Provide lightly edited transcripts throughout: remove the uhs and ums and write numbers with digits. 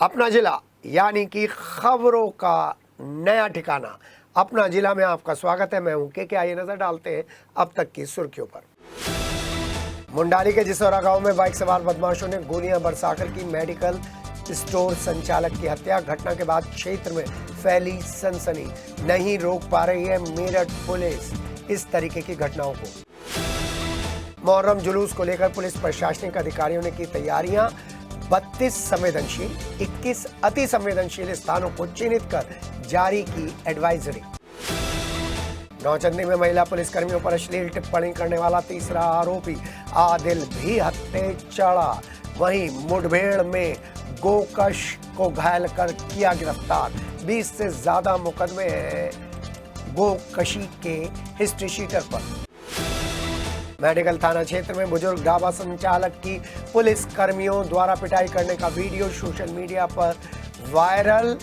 अपना जिला यानी कि खबरों का नया ठिकाना अपना जिला में आपका स्वागत है। मैं हूं के आइए नजर डालते हैं अब तक की सुर्खियों पर। मुंडाली के जिसौरा गांव में बाइक सवार बदमाशों ने गोलियां बरसाकर की मेडिकल स्टोर संचालक की हत्या। घटना के बाद क्षेत्र में फैली सनसनी। नहीं रोक पा रही है मेरठ पुलिस इस तरीके की घटनाओं को। मुहर्रम जुलूस को लेकर पुलिस प्रशासनिक अधिकारियों ने की तैयारियां। 32 संवेदनशील 21 अति संवेदनशील स्थानों को चिन्हित कर जारी की एडवाइजरी। नौचंदी में महिला पुलिसकर्मियों पर अश्लील टिप्पणी करने वाला तीसरा आरोपी आदिल भी हत्थे चढ़ा। वहीं मुठभेड़ में गोकश को घायल कर किया गिरफ्तार। 20 से ज्यादा मुकदमे हैं गोकशी के हिस्ट्री शीटर पर। मेडिकल थाना क्षेत्र में बुजुर्ग ढाबा संचालक की पुलिस कर्मियों द्वारा पिटाई करने का वीडियो सोशल मीडिया पर वायरल।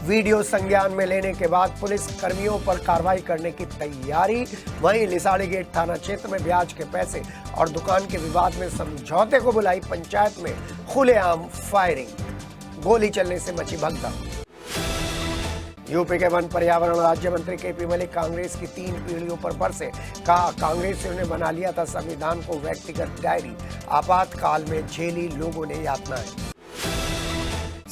वीडियो संज्ञान में लेने के बाद पुलिस कर्मियों पर कार्रवाई करने की तैयारी। वहीं लिसाड़ी गेट थाना क्षेत्र में ब्याज के पैसे और दुकान के विवाद में समझौते को बुलाई पंचायत में खुलेआम फायरिंग। गोली चलने से मची भगदड़। यूपी के वन पर्यावरण राज्य मंत्री केपी मलिक कांग्रेस की 3 पीढ़ियों पर बरसे। कहा कांग्रेसियों ने बना लिया था संविधान को व्यक्तिगत डायरी। आपातकाल में झेली लोगों ने यातनाएं।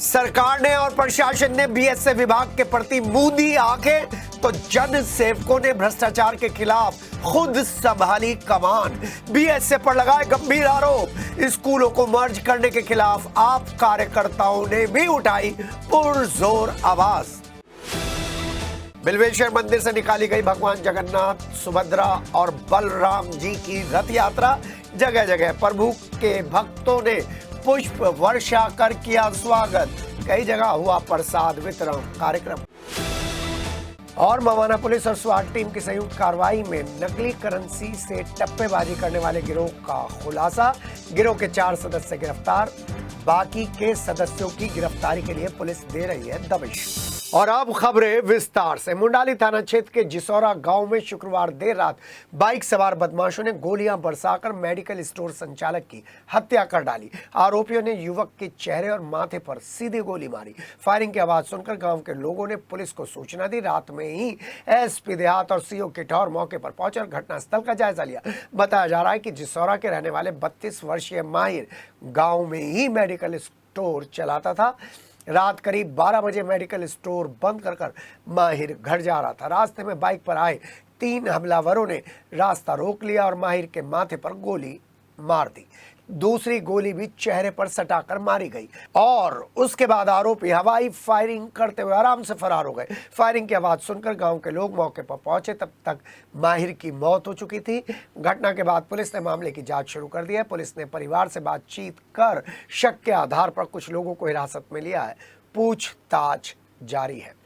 सरकार ने और प्रशासन ने बीएसएफ विभाग के प्रति मूंदी आंखें तो जन सेवकों ने भ्रष्टाचार के खिलाफ खुद संभाली कमान। बीएसएफ पर लगाए गंभीर आरोप। स्कूलों को मर्ज करने के खिलाफ आप कार्यकर्ताओं ने भी उठाई पुरजोर आवाज। बिल्वेश्वर मंदिर से निकाली गई भगवान जगन्नाथ, सुभद्रा और बलराम जी की रथ यात्रा। जगह जगह प्रभु के भक्तों ने पुष्प वर्षा कर किया स्वागत। कई जगह हुआ प्रसाद वितरण कार्यक्रम। और मवाना पुलिस और स्वाट टीम की संयुक्त कार्रवाई में नकली करेंसी से टप्पेबाजी करने वाले गिरोह का खुलासा। गिरोह के 4 सदस्य गिरफ्तार। बाकी के सदस्यों की गिरफ्तारी के लिए पुलिस दे रही है दबिश। और अब खबरें विस्तार से। मुंडाली थाना क्षेत्र के जिसौरा गांव में शुक्रवार देर रात बाइक सवार बदमाशों ने गोलियां बरसाकर मेडिकल स्टोर संचालक की हत्या कर डाली। आरोपियों ने युवक के चेहरे और माथे पर सीधी गोली मारी। फायरिंग की आवाज सुनकर गांव के लोगों ने पुलिस को सूचना दी। रात में ही एसपी देहात और सीओ किठौर मौके पर पहुंचे और घटनास्थल का जायजा लिया। बताया जा रहा है कि जिसौरा के रहने वाले 32 वर्षीय माहिर गाँव में ही मेडिकल स्टोर चलाता था। रात करीब 12 बजे मेडिकल स्टोर बंद कर माहिर घर जा रहा था। रास्ते में बाइक पर आए 3 हमलावरों ने रास्ता रोक लिया और माहिर के माथे पर गोली मार दी। दूसरी गोली भी चेहरे पर सटाकर मारी गई और उसके बाद आरोपी हवाई फायरिंग करते हुए आराम से फरार हो गए। फायरिंग की आवाज सुनकर गांव के लोग मौके पर पहुंचे। तब तक माहिर की मौत हो चुकी थी। घटना के बाद पुलिस ने मामले की जांच शुरू कर दी है। पुलिस ने परिवार से बातचीत कर शक के आधार पर कुछ लोगों को हिरासत में लिया है। पूछताछ जारी है।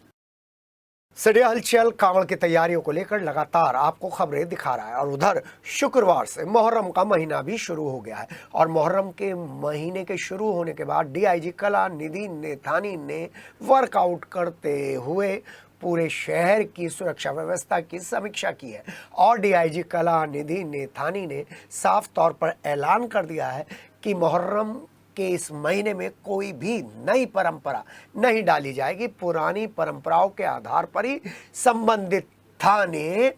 सिटी हलचल कांवड़ की तैयारियों को लेकर लगातार आपको खबरें दिखा रहा है। और उधर शुक्रवार से मुहर्रम का महीना भी शुरू हो गया है और मुहर्रम के महीने के शुरू होने के बाद डीआईजी कला निधि नेथानी ने वर्कआउट करते हुए पूरे शहर की सुरक्षा व्यवस्था की समीक्षा की है। और डीआईजी कला निधि नेथानी ने साफ तौर पर ऐलान कर दिया है कि मुहर्रम कि इस महीने में कोई भी नई परंपरा नहीं डाली जाएगी। पुरानी परंपराओं के आधार पर ही संबंधित थाने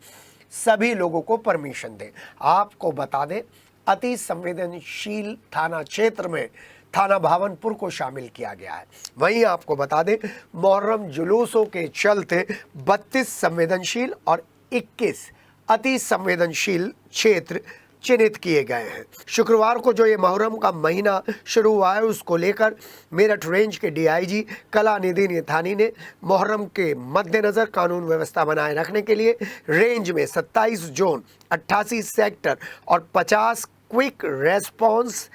सभी लोगों को परमिशन दें। आपको बता दें अति संवेदनशील थाना क्षेत्र में थाना भावनपुर को शामिल किया गया है। वहीं आपको बता दें मुहर्रम जुलूसों के चलते 32 संवेदनशील और 21 अति संवेदनशील क्षेत्र चिन्हित किए गए हैं। शुक्रवार को जो ये मुहर्रम का महीना शुरू हुआ है उसको लेकर मेरठ रेंज के डीआईजी कला निधि नेथानी ने मुहर्रम के मद्देनजर कानून व्यवस्था बनाए रखने के लिए रेंज में 27 जोन 88 सेक्टर और 50 क्विक रेस्पॉन्स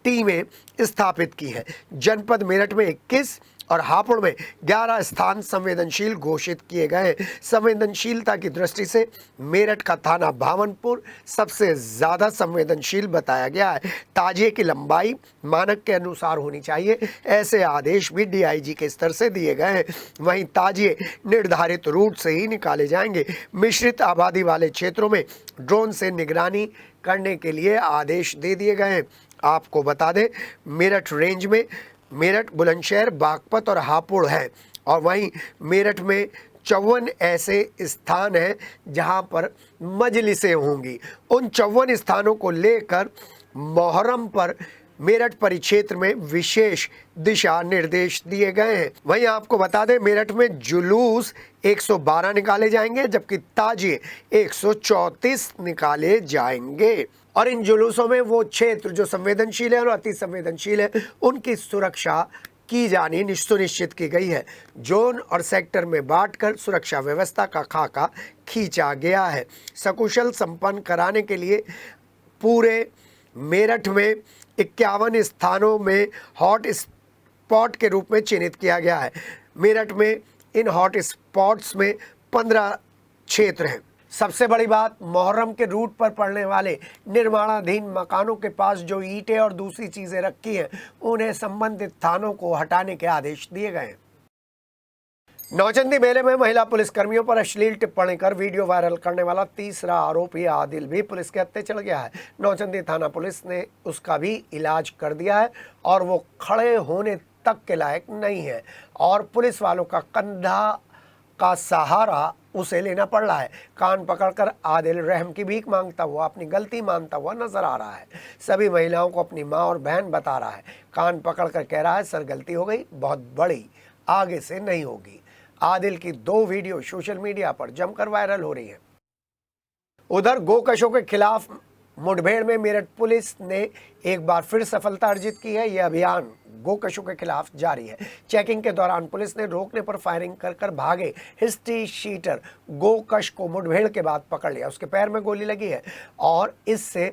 टीमें स्थापित की हैं। जनपद मेरठ में 21 और हापुड़ में 11 स्थान संवेदनशील घोषित किए गए। संवेदनशीलता की दृष्टि से मेरठ का थाना भावनपुर सबसे ज्यादा संवेदनशील बताया गया है। ताजिए की लंबाई मानक के अनुसार होनी चाहिए, ऐसे आदेश भी डीआईजी के स्तर से दिए गए हैं। वहीं ताजिए निर्धारित रूट से ही निकाले जाएंगे। मिश्रित आबादी वाले क्षेत्रों में ड्रोन से निगरानी करने के लिए आदेश दे दिए गए हैं। आपको बता दें मेरठ रेंज में मेरठ, बुलंदशहर, बागपत और हापुड़ है। और वहीं मेरठ में 54 ऐसे स्थान हैं जहां पर मजलिसें होंगी। उन 54 स्थानों को लेकर मुहर्रम पर मेरठ परिक्षेत्र में विशेष दिशा निर्देश दिए गए हैं। वहीं आपको बता दें, मेरठ में जुलूस 112 निकाले जाएंगे, जबकि ताजिए 134 निकाले जाएंगे। और इन जुलूसों में वो क्षेत्र जो संवेदनशील है और अति संवेदनशील है, उनकी सुरक्षा की जानी सुनिश्चित की गई है। जोन और सेक्टर में बांटकर सुरक्षा व्यवस्था का खाका खींचा गया है। सकुशल संपन्न कराने के लिए पूरे मेरठ में 51 स्थानों में हॉट स्पॉट के रूप में चिन्हित किया गया है। मेरठ में इन हॉट स्पॉट्स में 15 क्षेत्र हैं। सबसे बड़ी बात, मुहर्रम के रूट पर पड़ने वाले निर्माणाधीन मकानों के पास जो ईंटें और दूसरी चीजें रखी हैं, उन्हें संबंधित थानों को हटाने के आदेश दिए गए हैं। नौचंदी मेले में महिला पुलिसकर्मियों पर अश्लील टिप्पणी कर वीडियो वायरल करने वाला तीसरा आरोपी आदिल भी पुलिस के हत्थे चढ़ गया है। नौचंदी थाना पुलिस ने उसका भी इलाज कर दिया है और वो खड़े होने तक के लायक नहीं है और पुलिस वालों का कंधा का सहारा उसे लेना पड़ रहा है। कान पकड़कर आदिल रहम की भीख मांगता हुआ अपनी गलती मानता हुआ नजर आ रहा है। सभी महिलाओं को अपनी माँ और बहन बता रहा है। कान पकड़कर कह रहा है, सर गलती हो गई, बहुत बड़ी, आगे से नहीं होगी। आदिल की 2 वीडियो सोशल मीडिया पर जमकर वायरल हो रही है। उधर गोकशों के खिलाफ मुठभेड़ में मेरठ पुलिस ने एक बार फिर सफलता अर्जित की है। यह अभियान गोकशों के खिलाफ जारी है। चेकिंग के दौरान पुलिस ने रोकने पर फायरिंग कर भागे हिस्ट्री शीटर गोकश को मुठभेड़ के बाद पकड़ लिया। उसके पैर में गोली लगी है और इससे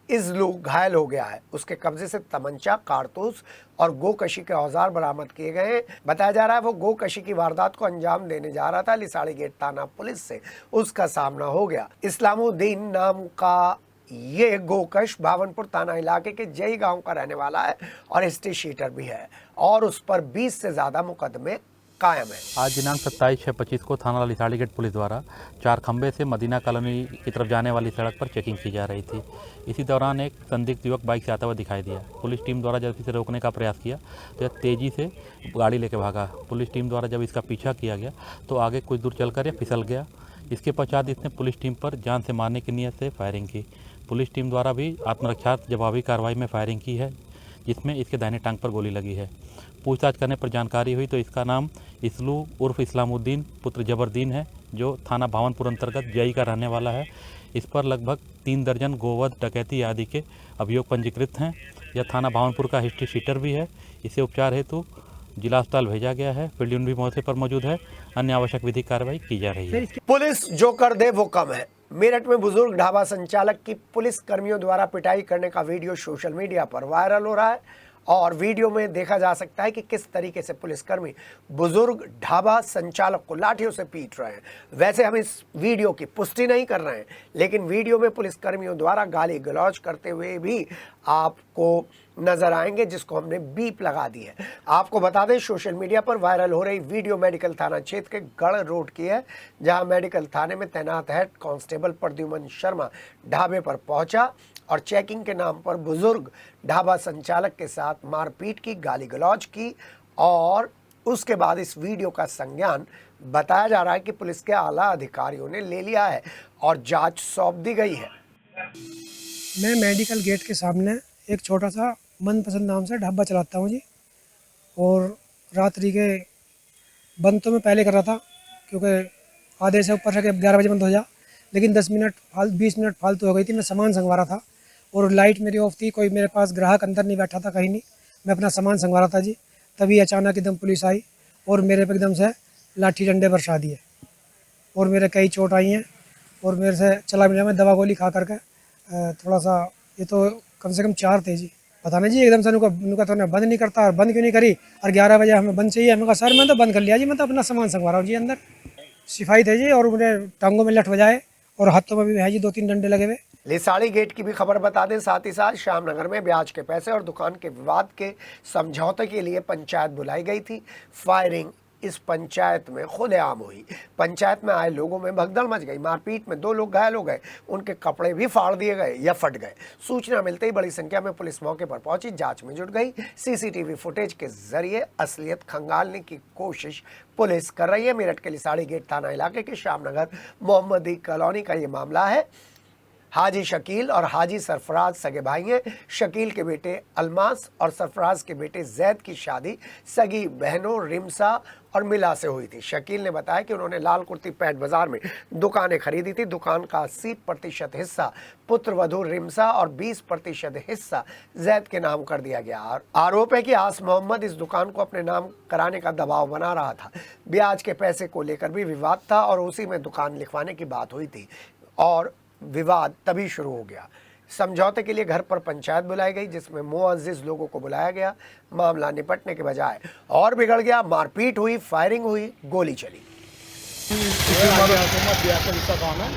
इजलू घायल हो गया है। उसके कब्जे से तमंचा, कारतूस और गोकशी के औजार बरामद किए गए हैं। बताया जा रहा है वो गोकशी की वारदात को अंजाम देने जा रहा था। लिसाड़ी गेट थाना पुलिस से उसका सामना हो गया। इस्लामुद्दीन नाम का ये गोकश भावनपुर थाना इलाके के जई गांव का रहने वाला है और हिस्ट्री शीटर भी है और उस पर 20 से ज्यादा मुकदमे कायम है। आज दिनांक 27/6/25 को थाना लिसाड़ी गेट पुलिस द्वारा 4 खंबे से मदीना कॉलोनी की तरफ जाने वाली सड़क पर चेकिंग की जा रही थी। इसी दौरान एक संदिग्ध युवक बाइक से आता हुआ दिखाई दिया। पुलिस टीम द्वारा जब इसे रोकने का प्रयास किया तो यह तेज़ी से गाड़ी लेकर भागा। पुलिस टीम द्वारा जब इसका पीछा किया गया तो आगे कुछ दूर चलकर यह फिसल गया। इसके पश्चात इसने पुलिस टीम पर जान से मारने की नीयत से फायरिंग की। पुलिस टीम द्वारा भी आत्मरक्षा जवाबी कार्रवाई में फायरिंग की है, जिसमें इसके दाहिने टांग पर गोली लगी है। पूछताछ करने पर जानकारी हुई तो इसका नाम इसलू उर्फ इस्लामुद्दीन पुत्र जबरदीन है, जो थाना भावनपुर अंतर्गत जई का रहने वाला है। इस पर लगभग 3 दर्जन गोवध, डकैती आदि के अभियोग पंजीकृत हैं। यह थाना भावनपुर का हिस्ट्री शीटर भी है। इसे उपचार हेतु जिला अस्पताल भेजा गया है। फील्ड यूनिट भी मौके पर मौजूद है। अन्य आवश्यक विधिक कार्रवाई की जा रही है। पुलिस जो कर दे वो कम है। मेरठ में बुजुर्ग ढाबा संचालक की पुलिस कर्मियों द्वारा पिटाई करने का वीडियो सोशल मीडिया पर वायरल हो रहा है और वीडियो में देखा जा सकता है कि किस तरीके से पुलिसकर्मी बुजुर्ग ढाबा संचालक को लाठियों से पीट रहे हैं। वैसे हम इस वीडियो की पुष्टि नहीं कर रहे हैं, लेकिन वीडियो में पुलिसकर्मियों द्वारा गाली गलौज करते हुए भी आपको नजर आएंगे, जिसको हमने बीप लगा दी है। आपको बता दें, सोशल मीडिया पर वायरल हो रही वीडियो मेडिकल थाना क्षेत्र के गढ़ रोड की है, जहां मेडिकल थाने में तैनात हेड कांस्टेबल प्रद्युमन शर्मा ढाबे पर पहुंचा और चेकिंग के नाम पर बुजुर्ग ढाबा संचालक के साथ मारपीट की, गाली गलौज की और उसके बाद इस वीडियो का संज्ञान बताया जा रहा है कि पुलिस के आला अधिकारियों ने ले लिया है और जांच सौंप दी गई है। मैं मेडिकल गेट के सामने एक छोटा सा मनपसंद नाम से ढाबा चलाता हूँ जी, और रात्रि के बंद तो मैं पहले कर रहा था, क्योंकि आधे से ऊपर से 11 बजे बंद हो जा, लेकिन 20 मिनट फालतू हो गई थी। मैं सामान संगवा रहा था और लाइट मेरी ऑफ थी, कोई मेरे पास ग्राहक अंदर नहीं बैठा था कहीं नहीं, मैं अपना सामान संगवा रहा था जी। तभी अचानक एकदम पुलिस आई और मेरे पे एकदम से लाठी डंडे बरसा दिए और मेरे कई चोट आई हैं और मेरे से चला मिला। मैं दवा गोली खा करके थोड़ा सा, ये तो कम से कम 4 थे जी, पता नहीं जी, एकदम से उनका तो बंद नहीं करता और बंद क्यों नहीं करी, और 11 बजे हमें बंद चाहिए। मैंने कहा सर मैं तो बंद कर लिया जी, मैं तो अपना सामान संगवा रहा हूँ जी। अंदर सिपाही थे जी और मुझे टांगों में लठ बजाए और हाथों में भी है जी 2-3 डंडे लगे हुए। लिसाड़ी गेट की भी खबर बता दें। साथ ही साथ श्यामनगर में ब्याज के पैसे और दुकान के विवाद के समझौते के लिए पंचायत बुलाई गई थी। फायरिंग इस पंचायत में खुलेआम हुई। पंचायत में आए लोगों में भगदड़ मच गई। मारपीट में 2 लोग घायल हो गए, उनके कपड़े भी फाड़ दिए गए या फट गए। सूचना मिलते ही बड़ी संख्या में पुलिस मौके पर पहुंची, जांच में जुट गई। सीसीटीवी फुटेज के जरिए असलियत खंगालने की कोशिश पुलिस कर रही है। मेरठ के लिसाड़ी गेट थाना इलाके के श्यामनगर मोहम्मदी कॉलोनी का ये मामला है। हाजी शकील और हाजी सरफराज सगे भाई हैं। शकील के बेटे अलमास और सरफराज के बेटे जैद की शादी सगी बहनों रिमसा और मिला से हुई थी। शकील ने बताया कि उन्होंने लाल कुर्ती पैंट बाजार में दुकानें खरीदी थी। दुकान का 80% हिस्सा पुत्र वधू रिमसा और 20% हिस्सा जैद के नाम कर दिया गया। आरोप है कि आस मोहम्मद इस दुकान को अपने नाम कराने का दबाव बना रहा था। ब्याज के पैसे को लेकर भी विवाद था और उसी में दुकान लिखवाने की बात हुई थी और विवाद तभी शुरू हो गया। समझौते के लिए घर पर पंचायत बुलाई गई, जिसमें मुअज्जिज लोगों को बुलाया गया। मामला निपटने के बजाय और बिगड़ गया। मारपीट हुई, फायरिंग हुई, गोली चली। हुकूमत ब्याज का हिस्सा काम है,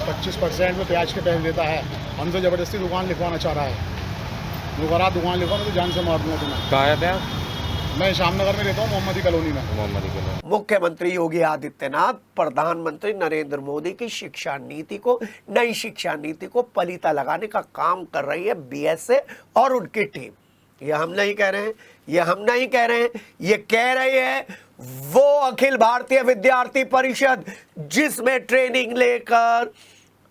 25% में ब्याज के पैसे देता है। हमसे ज़बरदस्ती दुकान लिखवाना चाह रहा है। मुकर्रा दुकान लिखवाना तो जान से मार दूंगा तुम्हें। कहाँ है ब्याज? मैं श्यामनगर में रहता हूँ, मोहम्मदी कॉलोनी में। मुख्यमंत्री योगी आदित्यनाथ प्रधानमंत्री नरेंद्र मोदी की शिक्षा नीति को, नई शिक्षा नीति को पलीता लगाने का काम कर रही है बीएसए और उनकी टीम। ये हम नहीं कह रहे हैं, ये हम नहीं कह रहे हैं, ये कह रही है वो अखिल भारतीय विद्यार्थी परिषद, जिसमें ट्रेनिंग लेकर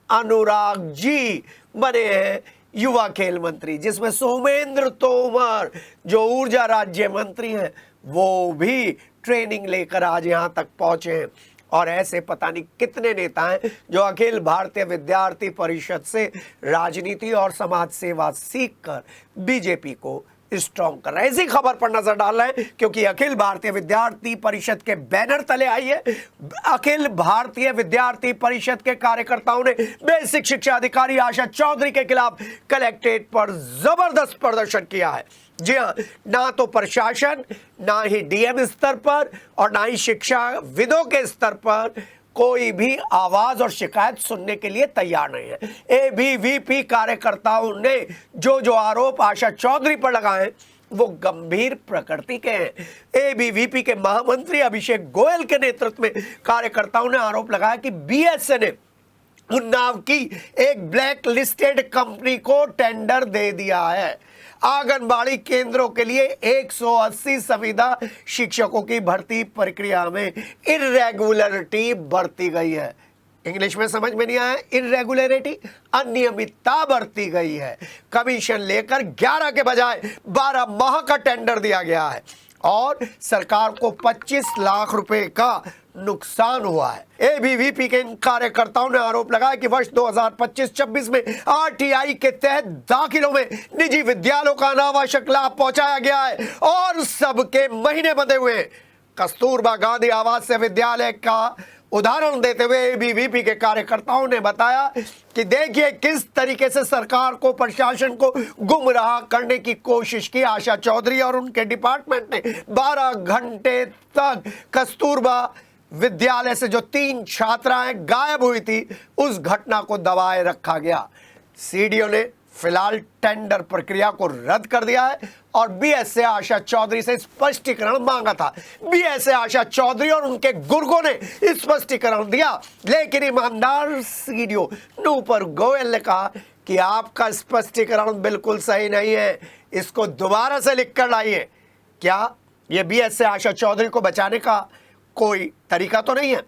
अनुराग जी बने हैं युवा खेल मंत्री, जिसमें सोमेंद्र तोमर जो ऊर्जा राज्य मंत्री हैं वो भी ट्रेनिंग लेकर आज यहाँ तक पहुंचे हैं। और ऐसे पता नहीं कितने नेता हैं जो अखिल भारतीय विद्यार्थी परिषद से राजनीति और समाज सेवा सीखकर बीजेपी को स्ट्रॉन्ग कर रहे हैं। इसी खबर पर नजर डाल रहे हैं क्योंकि अखिल भारतीय विद्यार्थी परिषद के बैनर तले आई है। अखिल भारतीय विद्यार्थी परिषद के कार्यकर्ताओं ने बेसिक शिक्षा अधिकारी आशा चौधरी के खिलाफ कलेक्ट्रेट पर जबरदस्त प्रदर्शन किया है। जी हाँ, ना तो प्रशासन, ना ही डीएम स्तर पर और ना ही शिक्षाविदों के स्तर पर कोई भी आवाज और शिकायत सुनने के लिए तैयार नहीं है। एबीवीपी कार्यकर्ताओं ने जो आरोप आशा चौधरी पर लगाए वो गंभीर प्रकृति के हैं। एबीवीपी के महामंत्री अभिषेक गोयल के नेतृत्व में कार्यकर्ताओं ने आरोप लगाया कि बीएसए ने उन्नाव की एक ब्लैक लिस्टेड कंपनी को टेंडर दे दिया है। आंगनबाड़ी केंद्रों के लिए 180 संविदा शिक्षकों की भर्ती प्रक्रिया में इर्रेगुलरिटी बरती गई है। इंग्लिश में समझ में नहीं आया, इर्रेगुलरिटी, अनियमितता बरती गई है। कमीशन लेकर 11 के बजाय 12 माह का टेंडर दिया गया है और सरकार को 25 लाख रुपए का नुकसान हुआ है। एबीवीपी के इन कार्यकर्ताओं ने आरोप लगाया कि वर्ष 2025-26 में आरटीआई के तहत दाखिलों में निजी विद्यालयों का अनावश्यक लाभ पहुंचाया गया है और सबके महीने बंधे हुए हैं। कस्तूरबा गांधी आवासीय विद्यालय का उदाहरण देते हुए एबीवीपी के कार्यकर्ताओं ने बताया कि देखिए किस तरीके से सरकार को, प्रशासन को गुमराह करने की कोशिश की आशा चौधरी और उनके डिपार्टमेंट ने। 12 घंटे तक कस्तूरबा विद्यालय से जो 3 छात्राएं गायब हुई थी उस घटना को दबाए रखा गया। सीडीओ ने फिलहाल टेंडर प्रक्रिया को रद्द कर दिया है और बीएसए आशा चौधरी से स्पष्टीकरण मांगा था। बीएसए आशा चौधरी और उनके गुर्गों ने स्पष्टीकरण दिया, लेकिन ईमानदार सीडीओ नूपुर गोयल ने कहा कि आपका स्पष्टीकरण बिल्कुल सही नहीं है, इसको दोबारा से लिख कर लाइए। क्या ये बीएसए आशा चौधरी को बचाने का कोई तरीका तो नहीं है?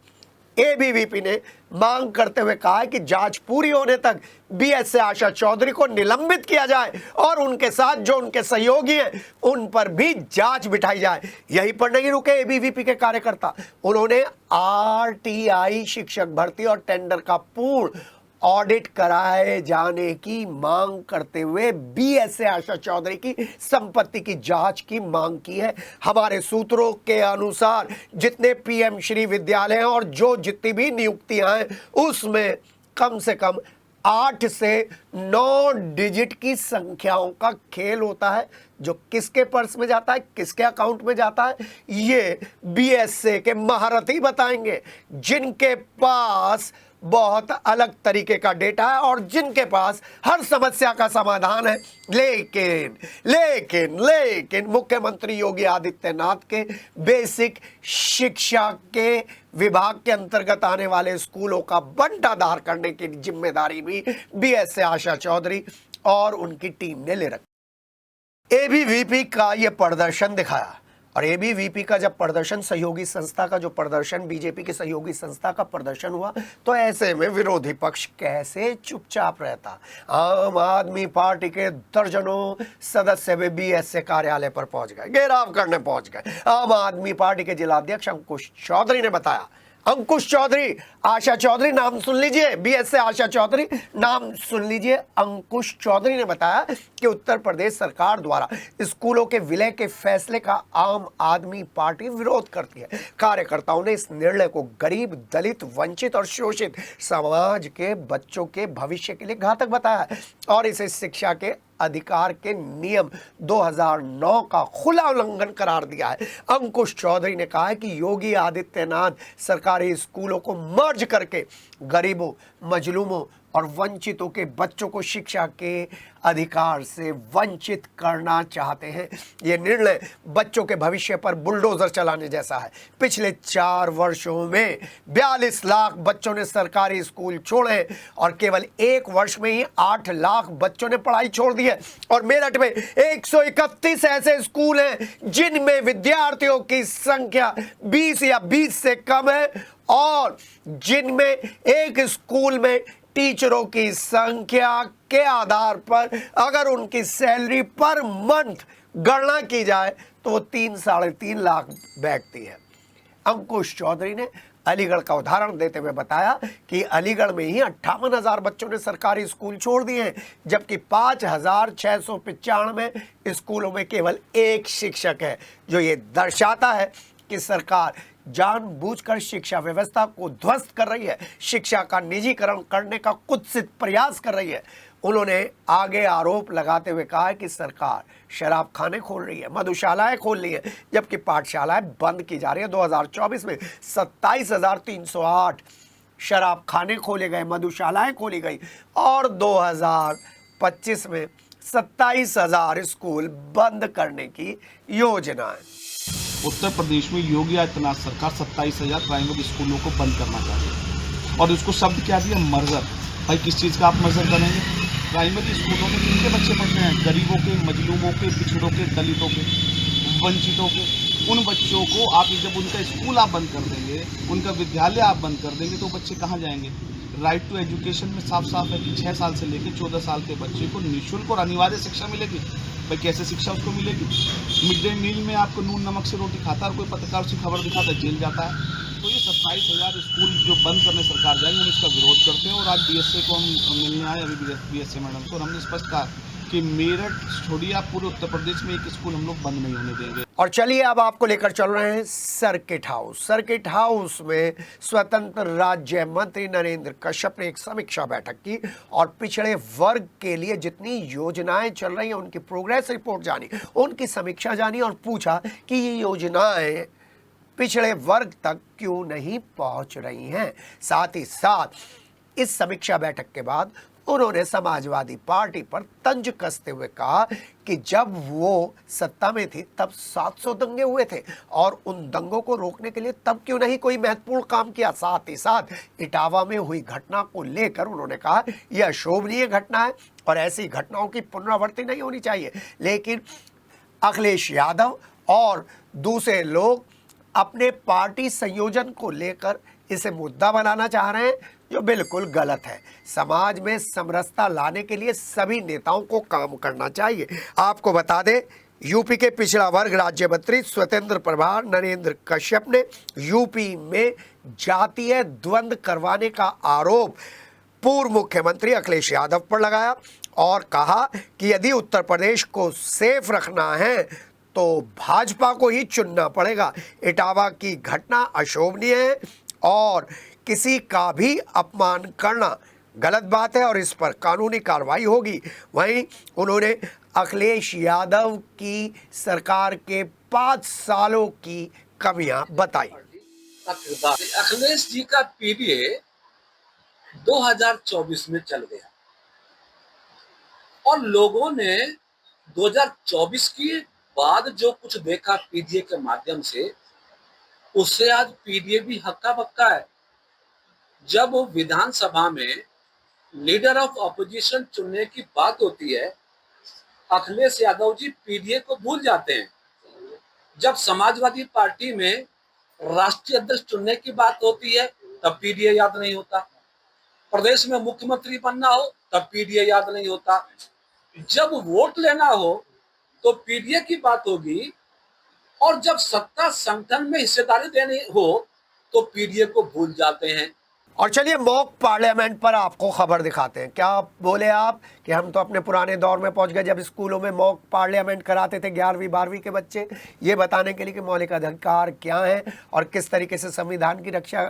एबीवीपी ने मांग करते हुए कहा कि जांच पूरी होने तक बीएसए आशा चौधरी को निलंबित किया जाए और उनके साथ जो उनके सहयोगी हैं उन पर भी जांच बिठाई जाए। यहीं पर नहीं रुके एबीवीपी के कार्यकर्ता, उन्होंने आरटीआई शिक्षक भर्ती और टेंडर का पूर्ण ऑडिट कराए जाने की मांग करते हुए बीएसए आशा चौधरी की संपत्ति की जांच की मांग की है। हमारे सूत्रों के अनुसार जितने पीएम श्री विद्यालय हैं और जो जितनी भी नियुक्तियां हैं उसमें कम से कम 8 से 9 डिजिट की संख्याओं का खेल होता है। जो किसके पर्स में जाता है, किसके अकाउंट में जाता है, ये बीएसए के महारथी बताएंगे, जिनके पास बहुत अलग तरीके का डेटा है और जिनके पास हर समस्या का समाधान है। लेकिन लेकिन लेकिन मुख्यमंत्री योगी आदित्यनाथ के बेसिक शिक्षा के विभाग के अंतर्गत आने वाले स्कूलों का बंटाधार करने की जिम्मेदारी भी बीएसए आशा चौधरी और उनकी टीम ने ले रखी। एबीवीपी का यह प्रदर्शन दिखाया और एबीवीपी का जब प्रदर्शन, सहयोगी संस्था का जो प्रदर्शन, बीजेपी की सहयोगी संस्था का प्रदर्शन हुआ, तो ऐसे में विरोधी पक्ष कैसे चुपचाप रहता। आम आदमी पार्टी के दर्जनों सदस्य भी बीएसए कार्यालय पर पहुंच गए, घेराव करने पहुंच गए। आम आदमी पार्टी के जिलाध्यक्ष अंकुश चौधरी ने बताया, अंकुश चौधरी, आशा चौधरी नाम सुन लीजिए, बीएसए आशा चौधरी नाम सुन लीजिए। अंकुश चौधरी ने बताया कि उत्तर प्रदेश सरकार द्वारा स्कूलों के विलय के फैसले का आम आदमी पार्टी विरोध करती है। कार्यकर्ताओं ने इस निर्णय को गरीब, दलित, वंचित और शोषित समाज के बच्चों के भविष्य के लिए घातक बताया है और इसे शिक्षा के अधिकार के नियम 2009 का खुला उल्लंघन करार दिया है। अंकुश चौधरी ने कहा है कि योगी आदित्यनाथ सरकारी स्कूलों को मर्ज करके गरीबों, मजलूमों और वंचितों के बच्चों को शिक्षा के अधिकार से वंचित करना चाहते हैं। ये निर्णय बच्चों के भविष्य पर बुलडोजर चलाने जैसा है। पिछले 4 वर्षों में 42 लाख बच्चों ने सरकारी स्कूल छोड़े और केवल 1 वर्ष में ही 8 लाख बच्चों ने पढ़ाई छोड़ दी है और मेरठ में 131 ऐसे स्कूल हैं जिनमें विद्यार्थियों की संख्या 20 या 20 से कम है और जिनमें एक स्कूल में टीचरों की संख्या के आधार पर अगर उनकी सैलरी पर मंथ गणना की जाए तो वो 3-3.5 लाख बैठती है। अंकुश चौधरी ने अलीगढ़ का उदाहरण देते हुए बताया कि अलीगढ़ में ही 58,000 बच्चों ने सरकारी स्कूल छोड़ दिए हैं, जबकि 5,695 स्कूलों में केवल एक शिक्षक है, जो ये दर्शाता है कि सरकार जानबूझकर शिक्षा व्यवस्था को ध्वस्त कर रही है, शिक्षा का निजीकरण करने का कुत्सित प्रयास कर रही है। उन्होंने आगे आरोप लगाते हुए कहा है कि सरकार शराब खाने खोल रही है, मधुशालाएं खोल रही है, जबकि पाठशालाएं बंद की जा रही है। 2024 में 27,308 शराब खाने खोले गए, मधुशालाएं खोली गई और 2025 में 27,000 स्कूल बंद करने की योजना है। उत्तर प्रदेश में योगी आदित्यनाथ सरकार 27,000 प्राइमरी स्कूलों को बंद करना चाहती है और इसको शब्द क्या दिया, मर्जर। भाई किस चीज़ का आप मर्जर करेंगे? प्राइमरी स्कूलों में किनके बच्चे पढ़ रहे हैं? गरीबों के, मजलूमों के, पिछड़ों के, दलितों के, वंचितों के। उन बच्चों को आप जब उनका स्कूल आप बंद कर देंगे, उनका विद्यालय आप बंद कर देंगे, तो बच्चे कहाँ जाएंगे? राइट टू एजुकेशन में साफ साफ है कि 6 साल से लेकर 14 साल के बच्चे को निःशुल्क और अनिवार्य शिक्षा मिलेगी। भाई कैसे शिक्षा उसको मिलेगी? मिड डे मील में आपको नून नमक से रोटी खाता है और कोई पत्रकार उसकी खबर दिखाता है, जेल जाता है। तो ये 27,000 स्कूल जो बंद करने सरकार जाएंगे, हम इसका विरोध करते हैं और आज बीएसए को हम मिलने आए, अभी बीएसए मैडम को, और हमने स्पष्ट कहा कि मेरठ छोड़िए आप पूरे उत्तर प्रदेश में एक स्कूल हम लोग बंद नहीं होने देंगे। और चलिए अब आपको लेकर चल रहे हैं सर्किट हाउस। सर्किट हाउस में स्वतंत्र राज्य मंत्री नरेंद्र कश्यप ने एक समीक्षा बैठक की और पिछड़े वर्ग के लिए जितनी योजनाएं चल रही हैं उनकी प्रोग्रेस रिपोर्ट जानी, उनकी समीक्षा जानी और पूछा कि ये योजनाएं पिछड़े वर्ग तक क्यों नहीं पहुंच रही हैं। साथ ही साथ इस समीक्षा बैठक के बाद उन्होंने समाजवादी पार्टी पर तंज कसते हुए कहा कि जब वो सत्ता में थी तब 700 दंगे हुए थे और उन दंगों को रोकने के लिए तब क्यों नहीं कोई महत्वपूर्ण काम किया। साथ ही साथ इटावा में हुई घटना को लेकर उन्होंने कहा यह अशोभनीय घटना है और ऐसी घटनाओं की पुनरावृत्ति नहीं होनी चाहिए, लेकिन अखिलेश यादव और दूसरे लोग अपने पार्टी संयोजन को लेकर इसे मुद्दा बनाना चाह रहे हैं, जो बिल्कुल गलत है। समाज में समरसता लाने के लिए सभी नेताओं को काम करना चाहिए। आपको बता दें, यूपी के पिछड़ा वर्ग राज्य मंत्री स्वतंत्र प्रभार नरेंद्र कश्यप ने यूपी में जातीय द्वंद्व करवाने का आरोप पूर्व मुख्यमंत्री अखिलेश यादव पर लगाया और कहा कि यदि उत्तर प्रदेश को सेफ रखना है तो भाजपा को ही चुनना पड़ेगा। इटावा की घटना अशोभनीय है और किसी का भी अपमान करना गलत बात है और इस पर कानूनी कार्रवाई होगी। वहीं उन्होंने अखिलेश यादव की सरकार के 5 सालों की कमियां बताई। अखिलेश जी का पीरियड 2024 में चल गया और लोगों ने 2024 के बाद जो कुछ देखा पीडीए के माध्यम से, उससे आज पीडीए भी हक्का बक्का है। जब विधानसभा में लीडर ऑफ ऑपोजिशन चुनने की बात होती है, अखिलेश यादव जी पीडीए को भूल जाते हैं। जब समाजवादी पार्टी में राष्ट्रीय अध्यक्ष चुनने की बात होती है, तब पीडीए याद नहीं होता। प्रदेश में मुख्यमंत्री बनना हो, तब पीडीए याद नहीं होता। जब वोट लेना हो तो पीडीए की बात होगी, और जब सत्ता संगठन में हिस्सेदारी देनी हो तो पीडीए को भूल जाते हैं। और चलिए मॉक पार्लियामेंट पर आपको खबर दिखाते हैं। क्या बोले आप कि हम तो अपने पुराने दौर में पहुंच गए, जब स्कूलों में मॉक पार्लियामेंट कराते थे 11वीं 12वीं के बच्चे, ये बताने के लिए कि मौलिक अधिकार क्या है और किस तरीके से संविधान की रक्षा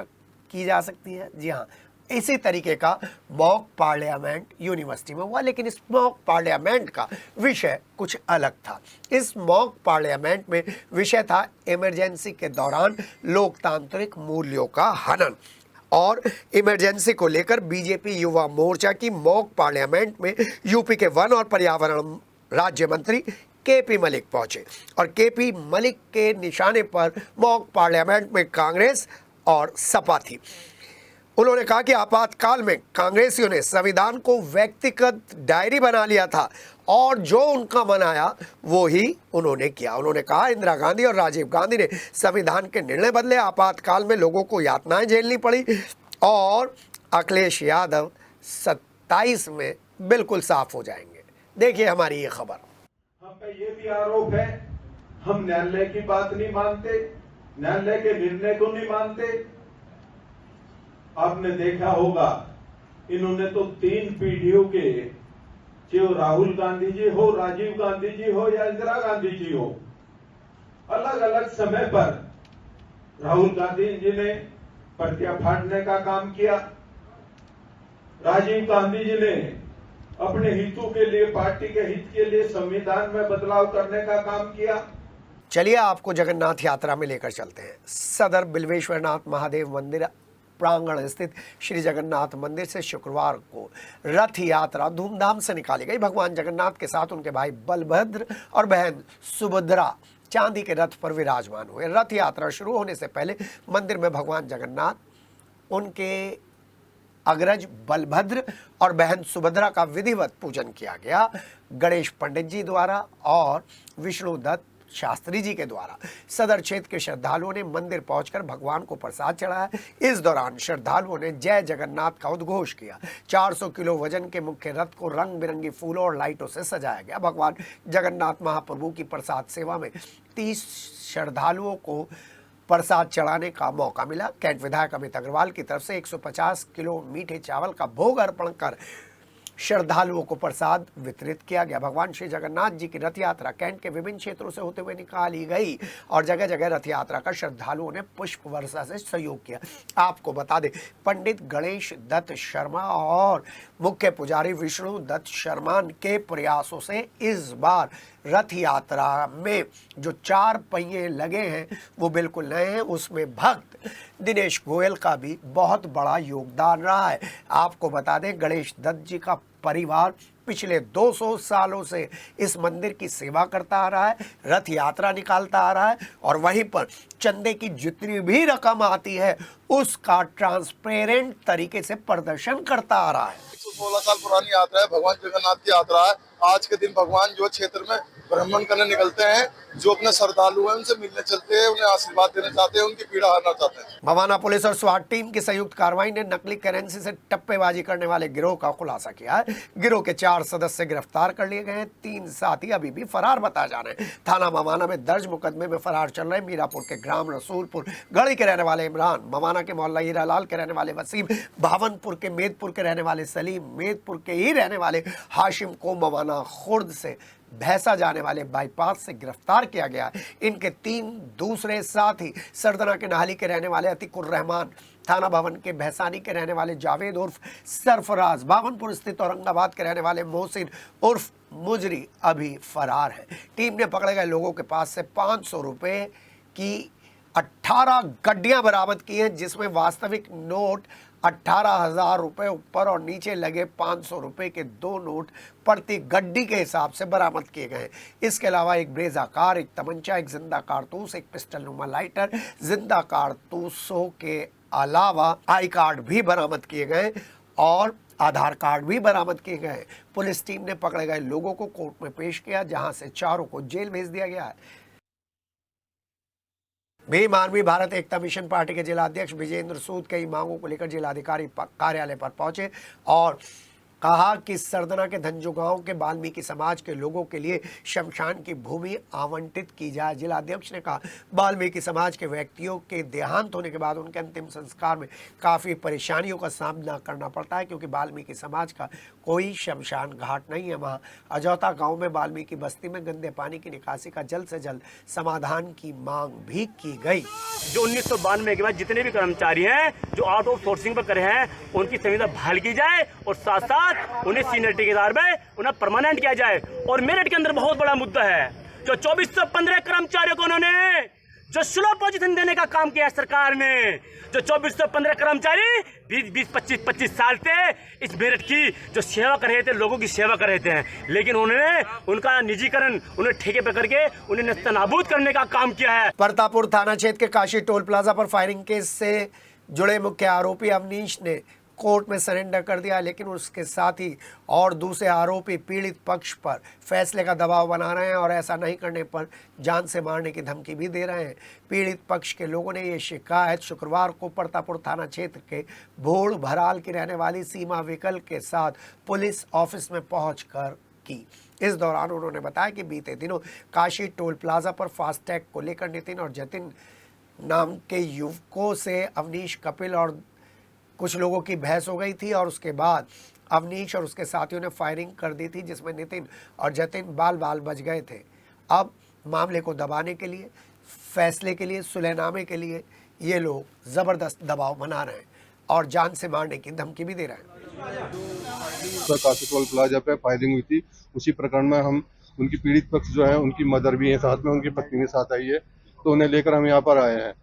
की जा सकती है। जी हाँ, इसी तरीके का मॉक पार्लियामेंट यूनिवर्सिटी में हुआ, लेकिन इस मॉक पार्लियामेंट का विषय कुछ अलग था। इस मॉक पार्लियामेंट में विषय था इमरजेंसी के दौरान लोकतांत्रिक मूल्यों का हनन। और इमरजेंसी को लेकर बीजेपी युवा मोर्चा की मॉक पार्लियामेंट में यूपी के वन और पर्यावरण राज्य मंत्री केपी मलिक पहुंचे और केपी मलिक के निशाने पर मॉक पार्लियामेंट में कांग्रेस और सपा थी। उन्होंने कहा कि आपातकाल में कांग्रेसियों ने संविधान को व्यक्तिगत डायरी बना लिया था और जो उनका मन आया वो ही उन्होंने किया। उन्होंने कहा इंदिरा गांधी और राजीव गांधी ने संविधान के निर्णय बदले, आपातकाल में लोगों को यातनाएं झेलनी पड़ी और अखिलेश यादव 27 में बिल्कुल साफ हो जाएंगे। देखिए हमारी ये खबर। हम पे ये भी आरोप है हम न्यायालय की बात नहीं मानते, न्यायालय के निर्णय को नहीं मानते। आपने देखा होगा इन्होंने तो 3 पीढ़ियों के, जो राहुल गांधी जी हो, राजीव गांधी जी हो या इंदिरा गांधी जी हो, अलग अलग समय पर राहुल गांधी जी ने पर्चियां फाड़ने का काम किया, राजीव गांधी जी ने अपने हितों के लिए, पार्टी के हित के लिए संविधान में बदलाव करने का काम किया। चलिए आपको जगन्नाथ यात्रा में लेकर चलते हैं। सदर बिल्वेश्वरनाथ महादेव मंदिर प्रांगण स्थित श्री जगन्नाथ मंदिर से शुक्रवार को रथ यात्रा धूमधाम से निकाली गई। भगवान जगन्नाथ के साथ उनके भाई बलभद्र और बहन सुभद्रा चांदी के रथ पर विराजमान हुए। रथ यात्रा शुरू होने से पहले मंदिर में भगवान जगन्नाथ, उनके अग्रज बलभद्र और बहन सुभद्रा का विधिवत पूजन किया गया। गणेश पंडित जी द्वारा और विष्णुदत्त शास्त्री जी के द्वारा सदर क्षेत्र के श्रद्धालुओं ने मंदिर पहुंचकर भगवान को प्रसाद चढ़ाया। इस दौरान श्रद्धालुओं ने जय जगन्नाथ का उद्घोष किया। 400 किलो वजन के मुख्य रथ को रंग बिरंगी फूलों और लाइटों से सजाया गया। भगवान जगन्नाथ महाप्रभु की प्रसाद सेवा में 30 श्रद्धालुओं को प्रसाद चढ़ाने का मौका मिला। कैंट विधायक अमित अग्रवाल की तरफ से 150 किलो मीठे चावल का भोग अर्पण कर श्रद्धालुओं को प्रसाद वितरित किया गया। भगवान श्री जगन्नाथ जी की रथ यात्रा कैंट के विभिन्न क्षेत्रों से होते हुए निकाली गई और जगह जगह रथ यात्रा का श्रद्धालुओं ने पुष्प वर्षा से सहयोग किया। आपको बता दें, पंडित गणेश दत्त शर्मा और मुख्य पुजारी विष्णु दत्त शर्मा के प्रयासों से इस बार रथ यात्रा में जो 4 पहिए लगे हैं वो बिल्कुल नए हैं। उसमें भक्त दिनेश गोयल का भी बहुत बड़ा योगदान रहा है। आपको बता दें, गणेश दत्त जी का परिवार पिछले 200 सालों से इस मंदिर की सेवा करता आ रहा है, रथ यात्रा निकालता आ रहा है और वहीं पर चंदे की जितनी भी रकम आती है उसका ट्रांसपेरेंट तरीके से प्रदर्शन करता आ रहा है। 116 साल पुरानी यात्रा है, भगवान जगन्नाथ की यात्रा है। आज के दिन भगवान जो क्षेत्र में भ्रमण करने निकलते हैं, जो अपने श्रद्धालु हैं उनसे मिलने चलते हैं, उन्हें आशीर्वाद देना चाहते हैं, उनकी पीड़ा हरना चाहते हैं। भवाना पुलिस और स्वाट टीम की संयुक्त कार्रवाई ने नकली करेंसी से टप्पेबाजी करने वाले गिरोह का खुलासा किया है। गिरोह के 4 सदस्य गिरफ्तार कर लिए गए हैं। 3 साथी अभी भी फरार बताए जा रहे हैं। थाना मवाना में दर्ज मुकदमे में फरार चल रहे मीरापुर के ग्राम रसूलपुर गढ़ी के रहने वाले इमरान, मवाना के मोहल्ला हीरालाल के रहने वाले वसीम, भावनपुर के मेदपुर के रहने वाले सलीम, मेदपुर के ही रहने वाले हाशिम को मवाना खुर्द से भैंसा जाने वाले बाईपास से गिरफ्तार किया गया है। इनके 3 दूसरे साथी सरदना के नाहली के रहने वाले अतीकुर रहमान, थाना भवन के भैसानी के रहने वाले जावेद उर्फ सरफराज, भावनपुर स्थित औरंगाबाद के रहने वाले मोहसिन उर्फ मुजरी अभी फरार है। टीम ने पकड़े गए लोगों के पास से 500 रुपये की 18 गड्डियां बरामद की हैं, जिसमें वास्तविक नोट 18,000 रुपये ऊपर और नीचे लगे 500 रुपये के 2 नोट प्रति गड्डी के हिसाब से बरामद किए गए। इसके अलावा एक ब्रेजा कार, एक तमंचा, एक जिंदा कारतूस, एक पिस्टल नुमा लाइटर, जिंदा कारतूसों के अलावा आई कार्ड भी बरामद किए गए और आधार कार्ड भी बरामद किए गए। पुलिस टीम ने पकड़े गए लोगों को कोर्ट में पेश किया, जहां से चारों को जेल भेज दिया गया है। भीम आर्मी भारत एकता मिशन पार्टी के जिलाध्यक्ष विजेंद्र सूद कई मांगों को लेकर जिलाधिकारी कार्यालय पर पहुंचे और कहा कि सरदना के धंजो गांव के वाल्मीकि समाज के लोगों के लिए शमशान की भूमि आवंटित की जाए। जिलाध्यक्ष ने कहा, वाल्मीकि समाज के व्यक्तियों के देहांत होने के बाद उनके अंतिम संस्कार में काफ़ी परेशानियों का सामना करना पड़ता है, क्योंकि वाल्मीकि समाज का कोई शमशान घाट नहीं है। वहाँ अजौता गांव में वाल्मीकि बस्ती में गंदे पानी की निकासी का जल्द से जल्द समाधान की मांग भी की गई। जो 1992 के बाद जितने भी कर्मचारी हैं जो आउट ऑफ सोर्सिंग पर करे हैं, उनकी संविदा बहाल की जाए और साथ साथ उन्हें सीनियरिटी के आधार में उन्हें परमानेंट किया जाए। और मेरिट के अंदर बहुत बड़ा मुद्दा है, जो 2415 कर्मचारियों को उन्होंने जो स्लो पोजीशन देने का काम किया सरकार ने, जो 2415 कर्मचारी 20-25 साल से इस मेरिट की जो सेवा कर रहे थे, लोगों की सेवा कर रहे थे, लेकिन उन्होंने उनका निजीकरण, उन्हें ठेके पे करके उन्हें नेस्तनाबूद करने का काम किया है। परतापुर थाना क्षेत्र के काशी टोल प्लाजा पर फायरिंग केस से जुड़े मुख्य आरोपी अवनीश ने कोर्ट में सरेंडर कर दिया, लेकिन उसके साथ ही और दूसरे आरोपी पीड़ित पक्ष पर फैसले का दबाव बना रहे हैं और ऐसा नहीं करने पर जान से मारने की धमकी भी दे रहे हैं। पीड़ित पक्ष के लोगों ने ये शिकायत शुक्रवार को परतापुर थाना क्षेत्र के भोड़ भराल की रहने वाली सीमा विकल के साथ पुलिस ऑफिस में पहुंचकर की। इस दौरान उन्होंने बताया कि बीते दिनों काशी टोल प्लाजा पर फास्टैग को लेकर नितिन और जतिन नाम के युवकों से अवनीश, कपिल और कुछ लोगों की बहस हो गई थी और उसके बाद अवनीश और उसके साथियों ने फायरिंग कर दी थी, जिसमें नितिन और जतिन बाल बच गए थे। अब मामले को दबाने के लिए, फैसले के लिए, सुलहनामे के लिए ये लोग ज़बरदस्त दबाव बना रहे हैं और जान से मारने की धमकी भी दे रहे हैं। काशी टोल प्लाजा पे फायरिंग हुई थी, उसी प्रकरण में हम उनकी पीड़ित पक्ष जो है, उनकी मदर भी है साथ में, उनकी पत्नी भी साथ आई है, तो उन्हें लेकर हम यहाँ पर आए हैं।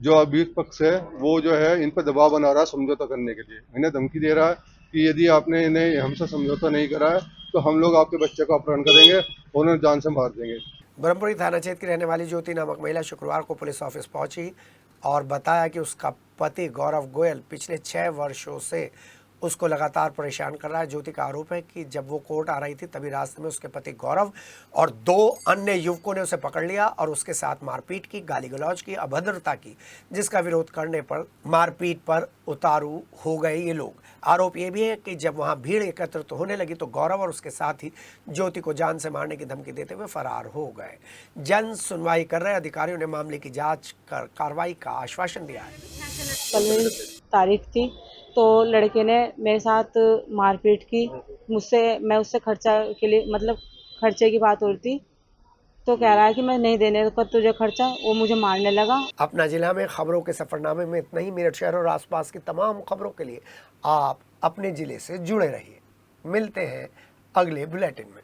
जो अभियुक्त पक्ष है वो जो है इन पर दबाव बना रहा है समझौता करने के लिए, इन्हें धमकी दे रहा है कि यदि आपने इन्हें हमसे समझौता नहीं करा है तो हम लोग आपके बच्चे का अपहरण करेंगे और उन्हें जान से मार देंगे। ब्रह्मपुरी थाना क्षेत्र की रहने वाली ज्योति नामक महिला शुक्रवार को पुलिस ऑफिस पहुंची और बताया कि उसका पति गौरव गोयल पिछले 6 वर्षों से उसको लगातार परेशान कर रहा है। ज्योति का आरोप है कि जब वो कोर्ट आ रही थी तभी रास्ते में उसके पति गौरव और 2 अन्य युवकों ने उसे पकड़ लिया और उसके साथ मारपीट की, गाली गलौज की, अभद्रता की, जिसका विरोध करने पर मारपीट पर उतारू हो गए ये लोग। आरोप ये भी है कि जब वहां भीड़ एकत्रित होने लगी तो गौरव और उसके साथ ही ज्योति को जान से मारने की धमकी देते हुए फरार हो गए। जन सुनवाई कर रहे अधिकारियों ने मामले की जाँच कर कार्रवाई का आश्वासन दिया है। कल तारीख थी तो लड़के ने मेरे साथ मारपीट की, मैं उससे खर्चा के लिए, मतलब खर्चे की बात हो रही थी, तो कह रहा है कि मैं नहीं देने दूंगा तुझे खर्चा, वो मुझे मारने लगा। अपना जिला में खबरों के सफरनामे में इतना ही। मेरठ शहर और आसपास की तमाम खबरों के लिए आप अपने जिले से जुड़े रहिए। मिलते हैं अगले बुलेटिन में।